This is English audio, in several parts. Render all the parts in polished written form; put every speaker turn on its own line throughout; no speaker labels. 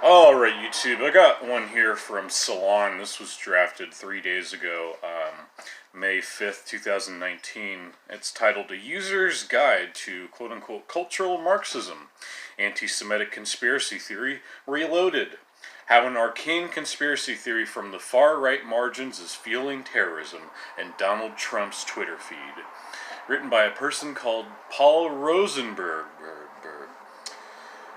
Alright, YouTube, I got one here from Salon. This was drafted 3 days ago, May 5th, 2019. It's titled A User's Guide to Quote-Unquote Cultural Marxism, Anti-Semitic Conspiracy Theory Reloaded. How an arcane conspiracy theory from the far-right margins is fueling terrorism and Donald Trump's Twitter feed. Written by a person called Paul Rosenberg.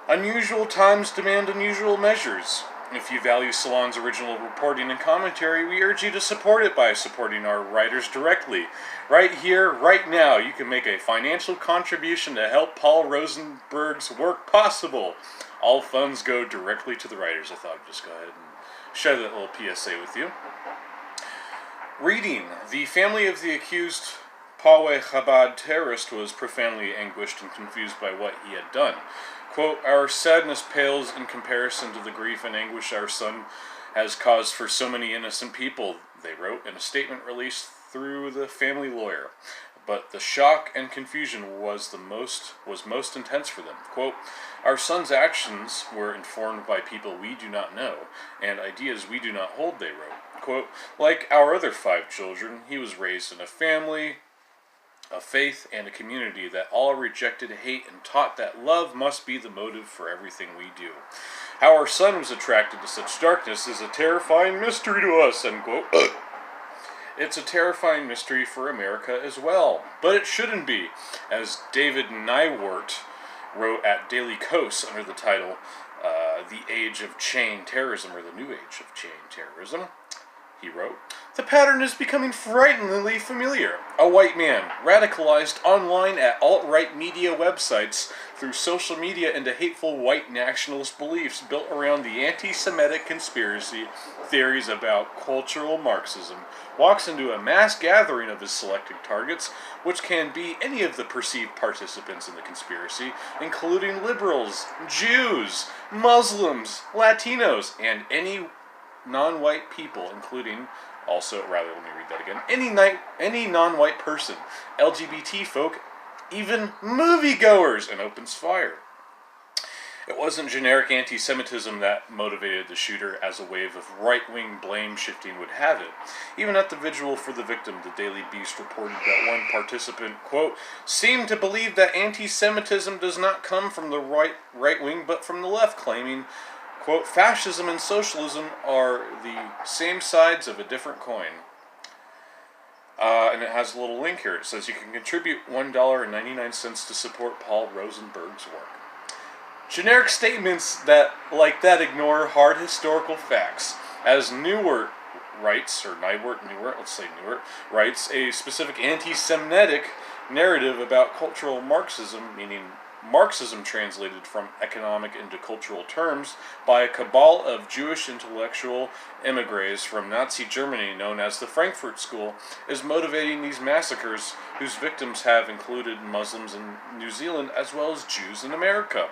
Unusual times demand unusual measures. If you value Salon's original reporting and commentary, we urge you to support it by supporting our writers directly. Right here, right now, you can make a financial contribution to help Paul Rosenberg's work possible. All funds go directly to the writers. I thought I'd just go ahead and share that little PSA with you. Reading. The family of the accused Poway Chabad terrorist was profoundly anguished and confused by what he had done. Quote, our sadness pales in comparison to the grief and anguish our son has caused for so many innocent people, they wrote in a statement released through the family lawyer. But the shock and confusion was most intense for them. Quote, our son's actions were informed by people we do not know, and ideas we do not hold, they wrote. Quote, like our other 5 children, he was raised in a family, a faith, and a community that all rejected hate and taught that love must be the motive for everything we do. How our son was attracted to such darkness is a terrifying mystery to us, end quote. It's a terrifying mystery for America as well. But it shouldn't be, as David Nywart wrote at Daily Kos under the title, The Age of Chain Terrorism, or The New Age of Chain Terrorism. He wrote, the pattern is becoming frighteningly familiar. A white man, radicalized online at alt-right media websites through social media into hateful white nationalist beliefs built around the anti-Semitic conspiracy theories about cultural Marxism, walks into a mass gathering of his selected targets, which can be any of the perceived participants in the conspiracy, including liberals, Jews, Muslims, Latinos, and any non-white people, including let me read that again, any non-white person, LGBT folk, even moviegoers, and opens fire. It wasn't generic anti-Semitism that motivated the shooter, as a wave of right-wing blame-shifting would have it. Even at the vigil for the victim, the Daily Beast reported that one participant, quote, seemed to believe that anti-Semitism does not come from the right wing but from the left, claiming, quote, fascism and socialism are the same sides of a different coin. And it has a little link here. It says you can contribute $1.99 to support Paul Rosenberg's work. Generic statements like that ignore hard historical facts. As Newart writes, a specific anti-Semitic narrative about cultural Marxism, meaning Marxism translated from economic into cultural terms, by a cabal of Jewish intellectual emigres from Nazi Germany known as the Frankfurt School, is motivating these massacres whose victims have included Muslims in New Zealand as well as Jews in America.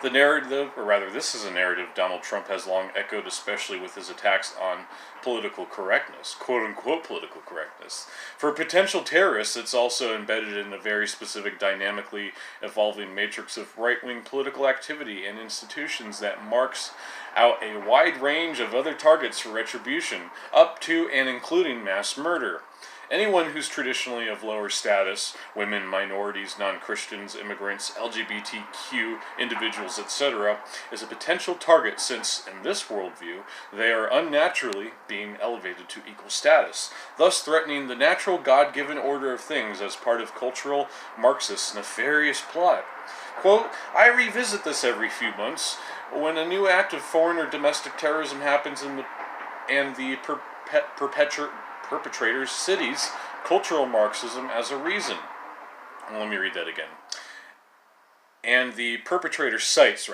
The narrative, or rather this is a narrative Donald Trump has long echoed, especially with his attacks on political correctness, quote-unquote political correctness. For potential terrorists, it's also embedded in a very specific dynamically evolving matrix of right-wing political activity and institutions that marks out a wide range of other targets for retribution, up to and including mass murder. Anyone who's traditionally of lower status, women, minorities, non-Christians, immigrants, LGBTQ individuals, etc., is a potential target since, in this worldview, they are unnaturally being elevated to equal status, thus threatening the natural God-given order of things as part of cultural Marxist nefarious plot. Quote, I revisit this every few months when a new act of foreign or domestic terrorism happens and the perpetrators' cities cultural Marxism as a reason. Well, let me read that again. And the perpetrator cites,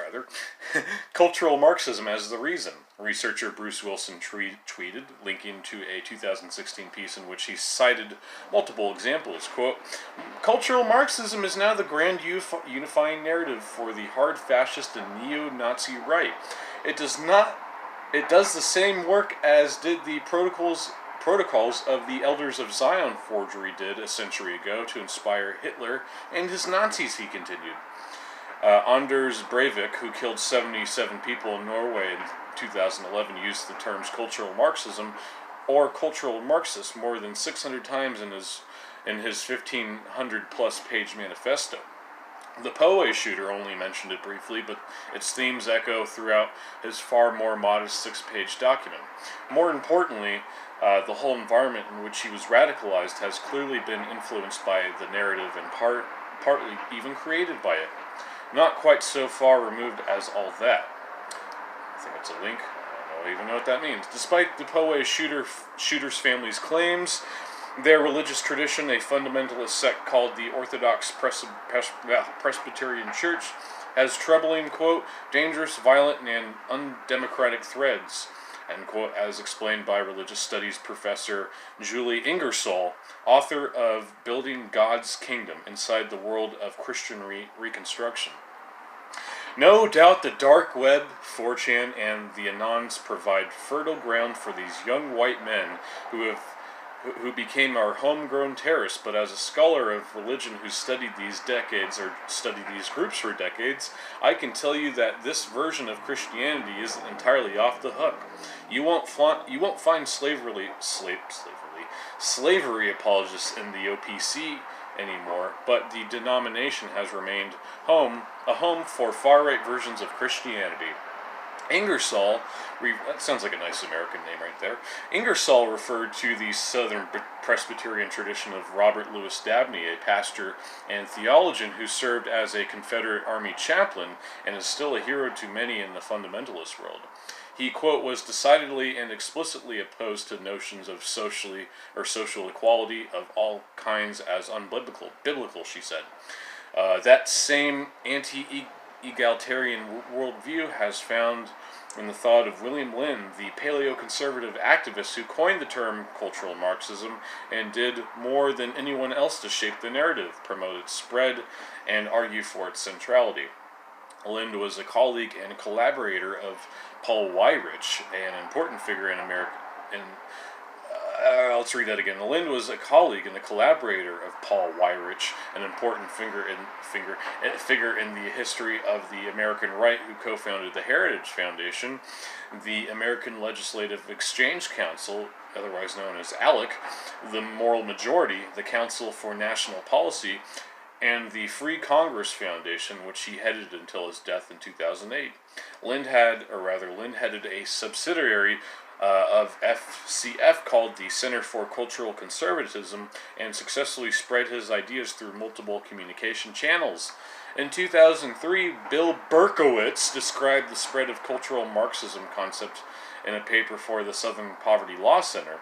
cultural Marxism as the reason. Researcher Bruce Wilson tweeted, linking to a 2016 piece in which he cited multiple examples. Quote, cultural Marxism is now the grand unifying narrative for the hard fascist and neo-Nazi right. It does the same work as did the protocols of the Elders of Zion forgery did a century ago to inspire Hitler and his Nazis, he continued. Anders Breivik, who killed 77 people in Norway in 2011, used the terms cultural Marxism or cultural Marxist more than 600 times in his 1,500 plus page manifesto. The Poe shooter only mentioned it briefly, but its themes echo throughout his far more modest 6-page document. More importantly, the whole environment in which he was radicalized has clearly been influenced by the narrative and partly even created by it. Not quite so far removed as all that. I think it's a link. I don't even know what that means. Despite the Poe shooter's family's claims, their religious tradition, a fundamentalist sect called the Orthodox Presbyterian Church, has troubling, quote, dangerous, violent, and undemocratic threads, end quote, as explained by religious studies professor Julie Ingersoll, author of Building God's Kingdom Inside the World of Christian Reconstruction. No doubt the dark web, 4chan, and the Anons provide fertile ground for these young white men who became our homegrown terrorists, but as a scholar of religion who studied these groups for decades, I can tell you that this version of Christianity isn't entirely off the hook. You won't find slavery apologists in the OPC anymore, but the denomination has remained a home for far-right versions of Christianity. Ingersoll, that sounds like a nice American name right there. Ingersoll referred to the Southern Presbyterian tradition of Robert Louis Dabney, a pastor and theologian who served as a Confederate Army chaplain and is still a hero to many in the fundamentalist world. He, quote, was decidedly and explicitly opposed to notions of social equality of all kinds as unbiblical, she said. That same anti-egalitarian worldview has found in the thought of William Lynn, the paleo-conservative activist who coined the term cultural Marxism and did more than anyone else to shape the narrative, promote its spread, and argue for its centrality. Lind was a colleague and collaborator of Paul Weyrich, an important figure in America. Let's read that again. Lind was a colleague and a collaborator of Paul Weyrich, an important figure in the history of the American right, who co-founded the Heritage Foundation, the American Legislative Exchange Council, otherwise known as ALEC, the Moral Majority, the Council for National Policy, and the Free Congress Foundation, which he headed until his death in 2008. Lind headed a subsidiary of FCF called the Center for Cultural Conservatism and successfully spread his ideas through multiple communication channels. In 2003, Bill Berkowitz described the spread of cultural Marxism concept in a paper for the Southern Poverty Law Center.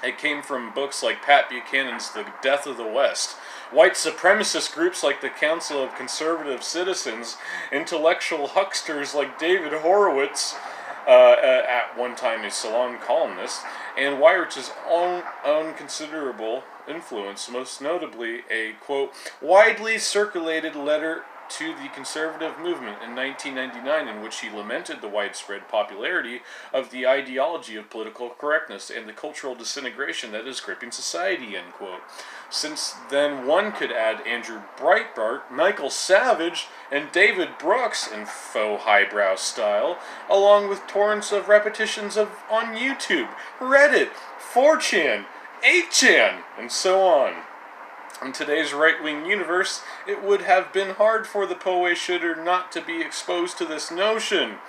It came from books like Pat Buchanan's The Death of the West, white supremacist groups like the Council of Conservative Citizens, intellectual hucksters like David Horowitz, at one time a Salon columnist, and Weyrich's own considerable influence, most notably a, quote, widely circulated letter to the conservative movement in 1999 in which he lamented the widespread popularity of the ideology of political correctness and the cultural disintegration that is gripping society, end quote. Since then, one could add Andrew Breitbart, Michael Savage, and David Brooks in faux highbrow style, along with torrents of repetitions on YouTube, Reddit, 4chan, 8chan, and so on. In today's right-wing universe, it would have been hard for the Poe shooter not to be exposed to this notion.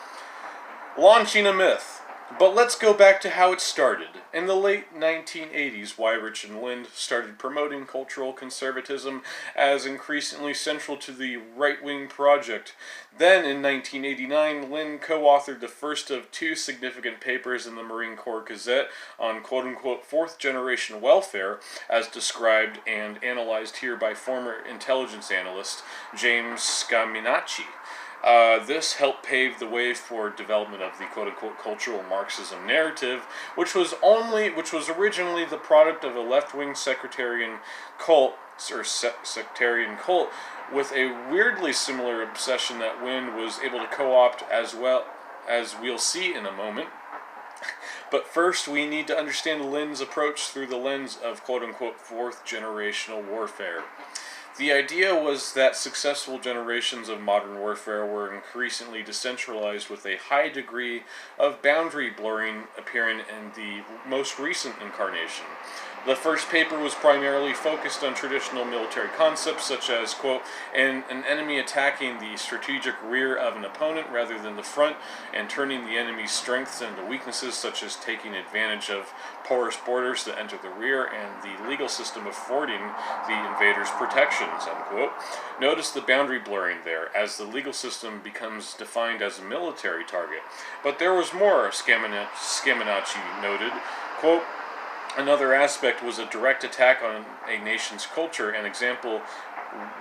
Launching a myth. But let's go back to how it started. In the late 1980s, Weyrich and Lind started promoting cultural conservatism as increasingly central to the right-wing project. Then, in 1989, Lind co-authored the first of two significant papers in the Marine Corps Gazette on quote-unquote fourth-generation welfare, as described and analyzed here by former intelligence analyst James Scaminacci. This helped pave the way for development of the quote-unquote cultural Marxism narrative, which was originally the product of a left-wing sectarian cult, with a weirdly similar obsession that Lind was able to co-opt, as well as we'll see in a moment. But first, we need to understand Lind's approach through the lens of quote-unquote fourth-generational warfare. The idea was that successful generations of modern warfare were increasingly decentralized, with a high degree of boundary blurring appearing in the most recent incarnation. The first paper was primarily focused on traditional military concepts such as, quote, an enemy attacking the strategic rear of an opponent rather than the front, and turning the enemy's strengths into weaknesses, such as taking advantage of porous borders that enter the rear and the legal system affording the invaders protections, unquote. Notice the boundary blurring there, as the legal system becomes defined as a military target. But there was more, Scaminacci noted. Quote, another aspect was a direct attack on a nation's culture, an example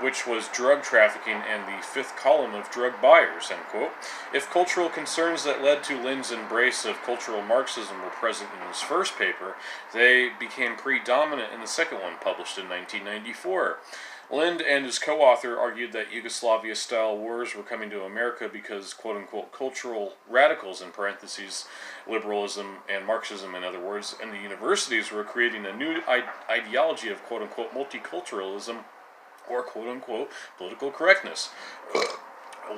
which was drug trafficking and the fifth column of drug buyers, end quote. If cultural concerns that led to Lind's embrace of cultural Marxism were present in his first paper, they became predominant in the second one, published in 1994. Lind and his co-author argued that Yugoslavia-style wars were coming to America because, quote-unquote, cultural radicals, in parentheses, liberalism and Marxism, in other words, and the universities were creating a new ideology of, quote-unquote, multiculturalism, or quote-unquote, political correctness.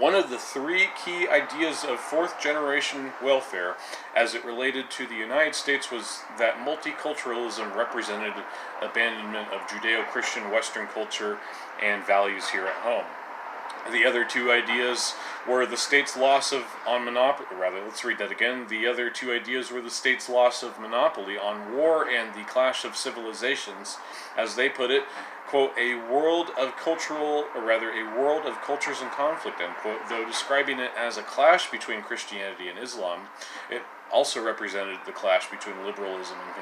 One of the three key ideas of fourth-generation welfare as it related to the United States was that multiculturalism represented abandonment of Judeo-Christian Western culture and values here at home. The other two ideas were the state's loss of The other two ideas were the state's loss of monopoly on war and the clash of civilizations, as they put it, quote, a world of cultures in conflict, end quote. Though describing it as a clash between Christianity and Islam, it also represented the clash between liberalism and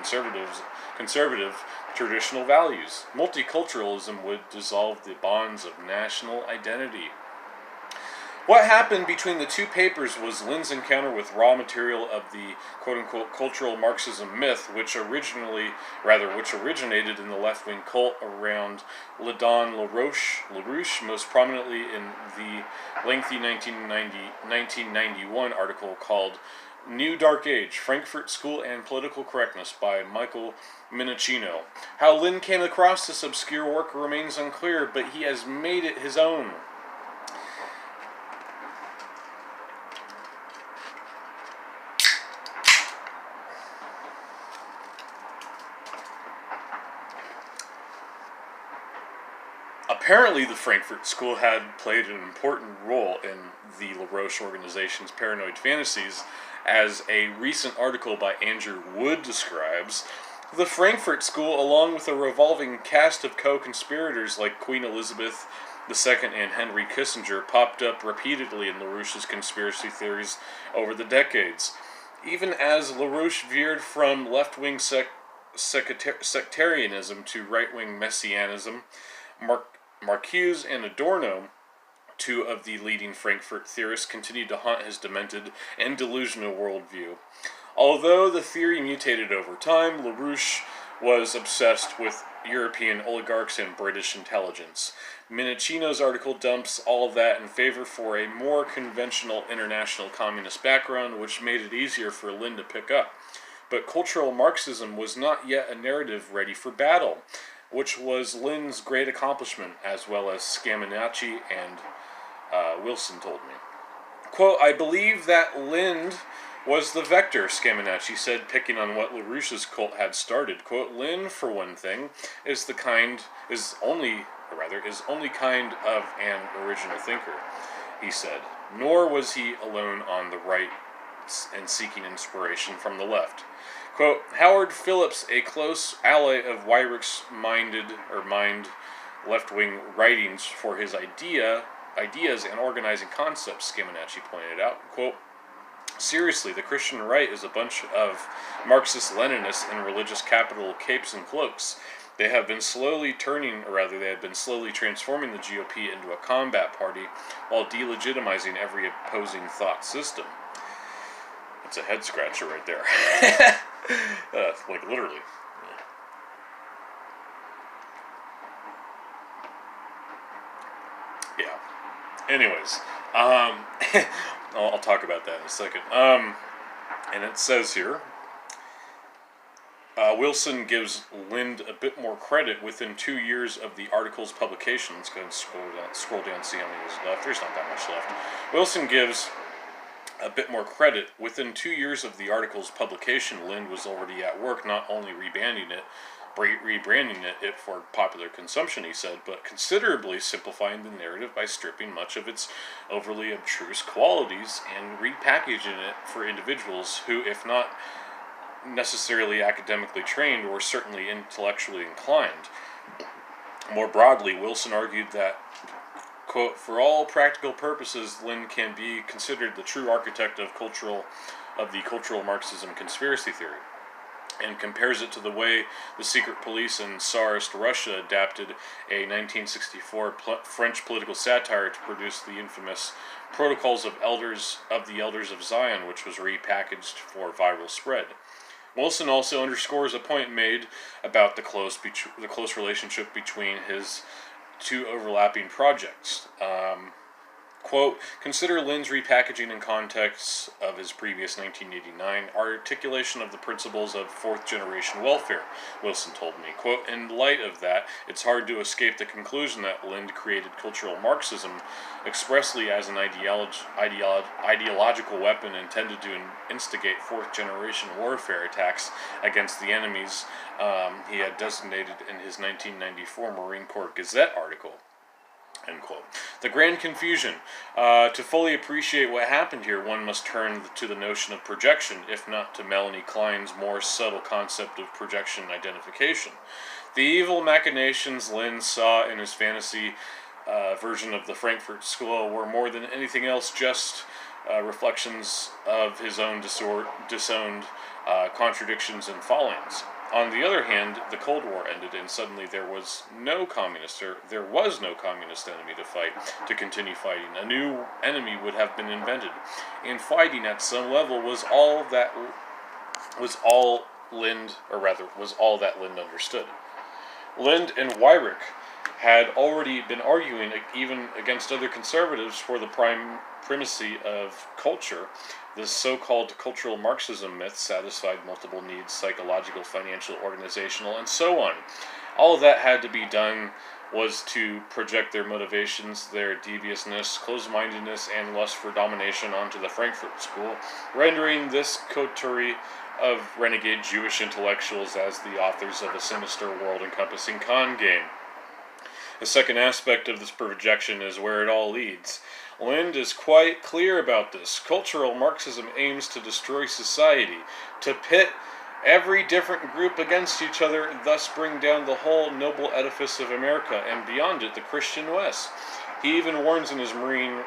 conservative traditional values. Multiculturalism would dissolve the bonds of national identity. What happened between the two papers was Lind's encounter with raw material of the quote-unquote cultural Marxism myth, which originated in the left-wing cult around Ledon LaRouche, most prominently in the lengthy 1991 article called New Dark Age, Frankfurt School and Political Correctness by Michael Minnicino. How Lind came across this obscure work remains unclear, but he has made it his own. Apparently, the Frankfurt School had played an important role in the LaRouche organization's paranoid fantasies, as a recent article by Andrew Wood describes. The Frankfurt School, along with a revolving cast of co-conspirators like Queen Elizabeth II and Henry Kissinger, popped up repeatedly in LaRouche's conspiracy theories over the decades. Even as LaRouche veered from left-wing sectarianism to right-wing messianism, Marcuse and Adorno, two of the leading Frankfurt theorists, continued to haunt his demented and delusional worldview. Although the theory mutated over time, LaRouche was obsessed with European oligarchs and British intelligence. Minnicino's article dumps all of that in favor for a more conventional international communist background, which made it easier for Lind to pick up. But cultural Marxism was not yet a narrative ready for battle, which was Lind's great accomplishment, as well as Scaminacci and Wilson told me. Quote, I believe that Lind was the vector, Scaminacci said, picking on what LaRouche's cult had started. Quote, Lind, for one thing, is only kind of an original thinker, he said. Nor was he alone on the right in seeking inspiration from the left. Quote, Howard Phillips, a close ally of Weirich's mind left-wing writings for his ideas and organizing concepts, Scaminacci pointed out. Quote, seriously, the Christian right is a bunch of Marxist-Leninists in religious capital capes and cloaks. They have been slowly transforming the GOP into a combat party while delegitimizing every opposing thought system. That's a head-scratcher right there. Like, literally. Yeah. Anyways, I'll talk about that in a second. And it says here, Wilson gives Lind a bit more credit within 2 years of the article's publication. Let's go and scroll down, see how many is left. There's not that much left. Wilson gives a bit more credit. Within 2 years of the article's publication, Lind was already at work, not only rebranding it for popular consumption, he said, but considerably simplifying the narrative by stripping much of its overly abstruse qualities and repackaging it for individuals who, if not necessarily academically trained, were certainly intellectually inclined. More broadly, Wilson argued that, quote, for all practical purposes, Lind can be considered the true architect of the cultural Marxism conspiracy theory, and compares it to the way the secret police in Tsarist Russia adapted a 1964 French political satire to produce the infamous Protocols of the Elders of Zion, which was repackaged for viral spread. Wilson also underscores a point made about the close relationship between his two overlapping projects. Quote, consider Lind's repackaging in context of his previous 1989 articulation of the principles of fourth-generation welfare, Wilson told me. Quote, in light of that, it's hard to escape the conclusion that Lind created cultural Marxism expressly as an ideological weapon intended to instigate fourth-generation warfare attacks against the enemies he had designated in his 1994 Marine Corps Gazette article. End quote. The grand confusion. To fully appreciate what happened here, one must turn to the notion of projection, if not to Melanie Klein's more subtle concept of projection identification. The evil machinations Lind saw in his fantasy version of the Frankfurt School were more than anything else just reflections of his own disowned contradictions and fallings. On the other hand, the Cold War ended, and suddenly there was no communist enemy to continue fighting. A new enemy would have been invented, and fighting at some level was all that Lind understood. Lind and Weyrich had already been arguing, even against other conservatives, for the primacy of culture. The so-called cultural Marxism myth satisfied multiple needs: psychological, financial, organizational, and so on. All of that had to be done was to project their motivations, their deviousness, closed-mindedness, and lust for domination onto the Frankfurt School, rendering this coterie of renegade Jewish intellectuals as the authors of a sinister world-encompassing con game. The second aspect of this projection is where it all leads. Lind is quite clear about this. Cultural Marxism aims to destroy society, to pit every different group against each other, and thus bring down the whole noble edifice of America, and beyond it, the Christian West. He even warns his Marine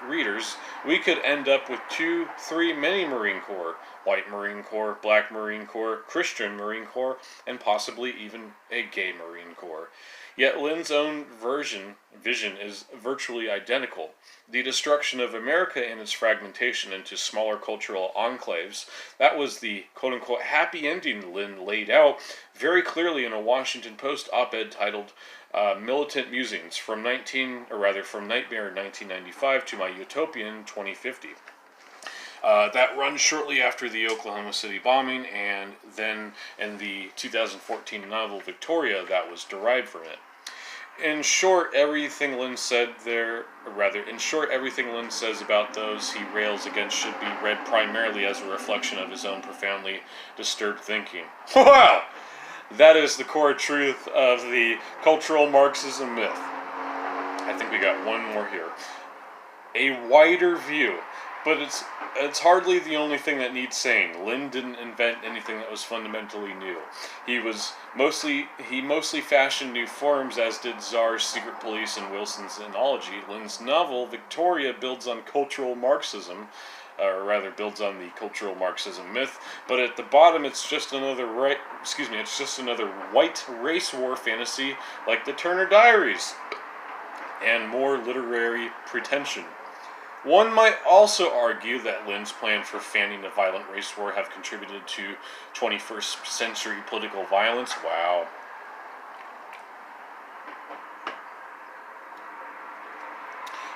readers, we could end up with 2-3 many Marine Corps: white Marine Corps, black Marine Corps, Christian Marine Corps, and possibly even a gay Marine Corps. Yet Lind's own vision is virtually identical. The destruction of America and its fragmentation into smaller cultural enclaves, that was the quote-unquote happy ending Lind laid out very clearly in a Washington Post op-ed titled Militant Musings from Nightmare in 1995 to My Utopian 2050. That runs shortly after the Oklahoma City bombing, and then in the 2014 novel Victoria that was derived from it. In short, everything Lind says about those he rails against should be read primarily as a reflection of his own profoundly disturbed thinking. Wow! That is the core truth of the cultural Marxism myth. I think we got one more here. A wider view. But it's hardly the only thing that needs saying. Lind didn't invent anything that was fundamentally new. He mostly fashioned new forms, as did Czar's secret police and Wilson's ethnology. Lind's novel Victoria builds on cultural Marxism, builds on the cultural Marxism myth. But at the bottom, it's just another white race war fantasy like the Turner Diaries, and more literary pretension. One might also argue that Lind's plan for fanning a violent race war have contributed to 21st century political violence. Wow.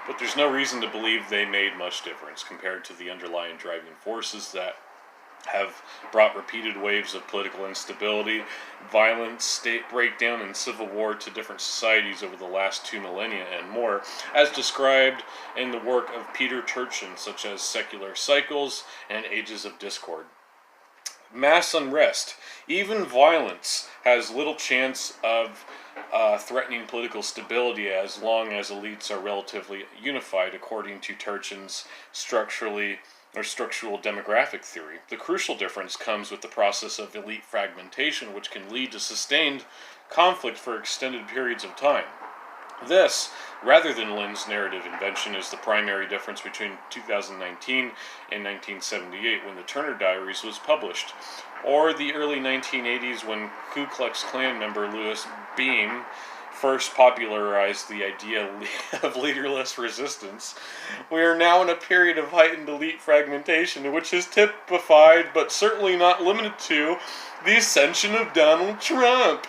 But there's no reason to believe they made much difference compared to the underlying driving forces that have brought repeated waves of political instability, violence, state breakdown, and civil war to different societies over the last 2 millennia and more, as described in the work of Peter Turchin, such as Secular Cycles and Ages of Discord. Mass unrest, even violence, has little chance of threatening political stability as long as elites are relatively unified, according to Turchin's structural demographic theory. The crucial difference comes with the process of elite fragmentation, which can lead to sustained conflict for extended periods of time. This, rather than Lynn's narrative invention, is the primary difference between 2019 and 1978, when the Turner Diaries was published, or the early 1980s when Ku Klux Klan member Louis Beam first popularized the idea of leaderless resistance. We are now in a period of heightened elite fragmentation, which is typified, but certainly not limited to, the ascension of Donald Trump.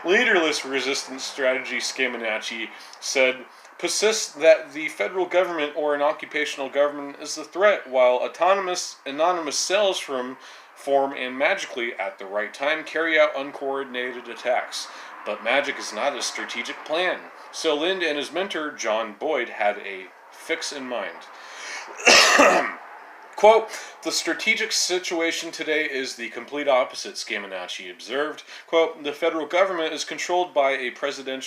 Leaderless resistance strategy, Scaminacci said, persists that the federal government or an occupational government is the threat, while anonymous cells form and magically, at the right time, carry out uncoordinated attacks. But magic is not a strategic plan. So Lind and his mentor, John Boyd, had a fix in mind. Quote, the strategic situation today is the complete opposite, Scaminacci observed. Quote, the federal government is controlled by a president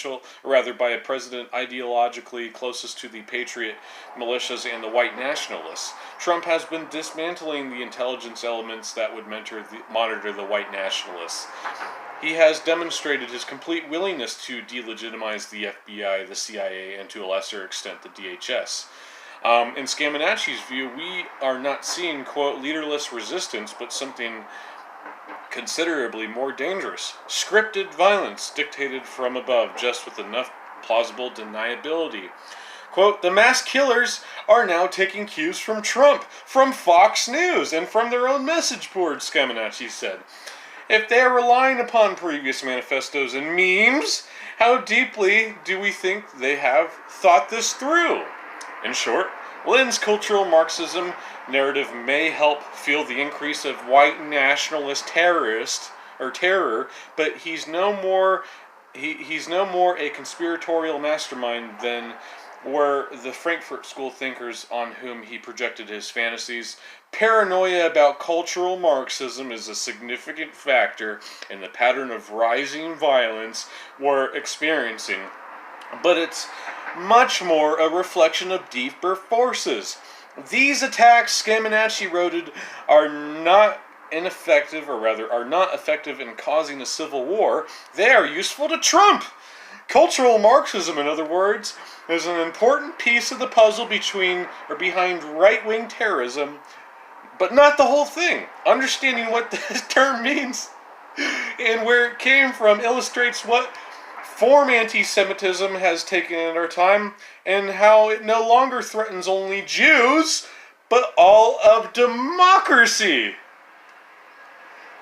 ideologically closest to the patriot militias and the white nationalists. Trump has been dismantling the intelligence elements that would monitor the white nationalists. He has demonstrated his complete willingness to delegitimize the FBI, the CIA, and to a lesser extent the DHS. In Scaminacci's view, we are not seeing, quote, leaderless resistance, but something considerably more dangerous. Scripted violence dictated from above, just with enough plausible deniability. Quote, the mass killers are now taking cues from Trump, from Fox News, and from their own message boards, Scaminacci said. If they are relying upon previous manifestos and memes, how deeply do we think they have thought this through? In short, Lynn's cultural Marxism narrative may help fuel the increase of white nationalist terror, but he's no more a conspiratorial mastermind than were the Frankfurt School thinkers on whom he projected his fantasies. Paranoia about cultural Marxism is a significant factor in the pattern of rising violence we're experiencing, but it's much more a reflection of deeper forces. These attacks, Scaminacci wrote, are not effective in causing a civil war. They are useful to Trump. Cultural Marxism, in other words, is an important piece of the puzzle behind right-wing terrorism, but not the whole thing. Understanding what this term means and where it came from illustrates what form anti-Semitism has taken in our time, and how it no longer threatens only Jews, but all of democracy.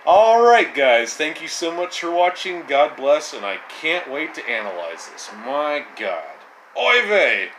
Alright guys, thank you so much for watching, God bless, and I can't wait to analyze this. My God. Oy vey!